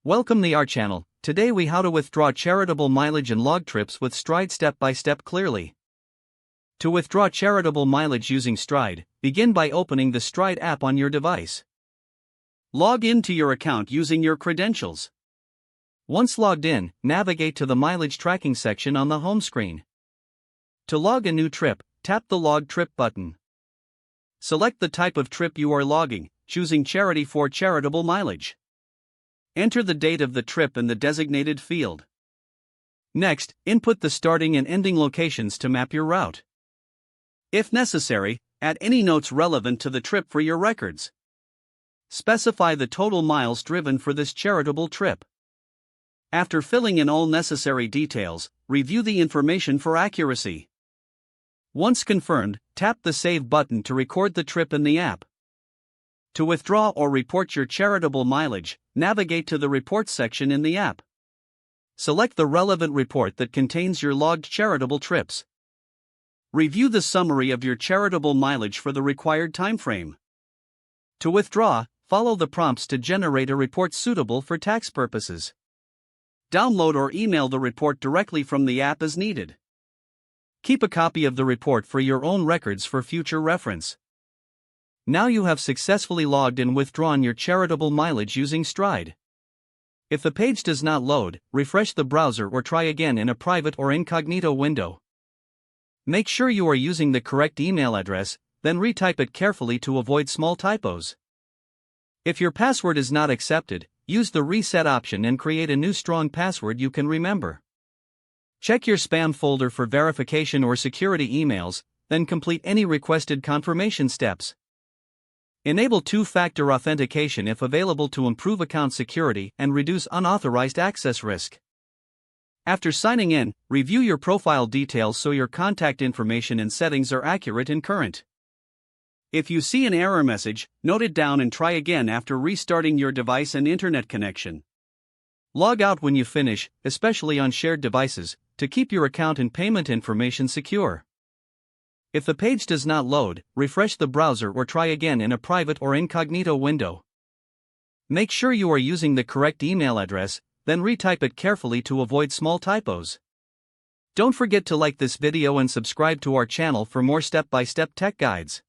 Welcome to our channel. Today we how to withdraw charitable mileage and log trips with Stride step by step clearly. To withdraw charitable mileage using Stride, begin by opening the Stride app on your device. Log into your account using your credentials. Once logged in, navigate to the mileage tracking section on the home screen. To log a new trip, tap the Log Trip button. Select the type of trip you are logging, choosing Charity for charitable mileage. Enter the date of the trip in the designated field. Next, input the starting and ending locations to map your route. If necessary, add any notes relevant to the trip for your records. Specify the total miles driven for this charitable trip. After filling in all necessary details, review the information for accuracy. Once confirmed, tap the Save button to record the trip in the app. To withdraw or report your charitable mileage, navigate to the Reports section in the app. Select the relevant report that contains your logged charitable trips. Review the summary of your charitable mileage for the required timeframe. To withdraw, follow the prompts to generate a report suitable for tax purposes. Download or email the report directly from the app as needed. Keep a copy of the report for your own records for future reference. Now you have successfully logged and withdrawn your charitable mileage using Stride. If the page does not load, refresh the browser or try again in a private or incognito window. Make sure you are using the correct email address, then retype it carefully to avoid small typos. If your password is not accepted, use the reset option and create a new strong password you can remember. Check your spam folder for verification or security emails, then complete any requested confirmation steps. Enable two-factor authentication if available to improve account security and reduce unauthorized access risk. After signing in, review your profile details so your contact information and settings are accurate and current. If you see an error message, note it down and try again after restarting your device and internet connection. Log out when you finish, especially on shared devices, to keep your account and payment information secure. If the page does not load, refresh the browser or try again in a private or incognito window. Make sure you are using the correct email address, then retype it carefully to avoid small typos. Don't forget to like this video and subscribe to our channel for more step-by-step tech guides.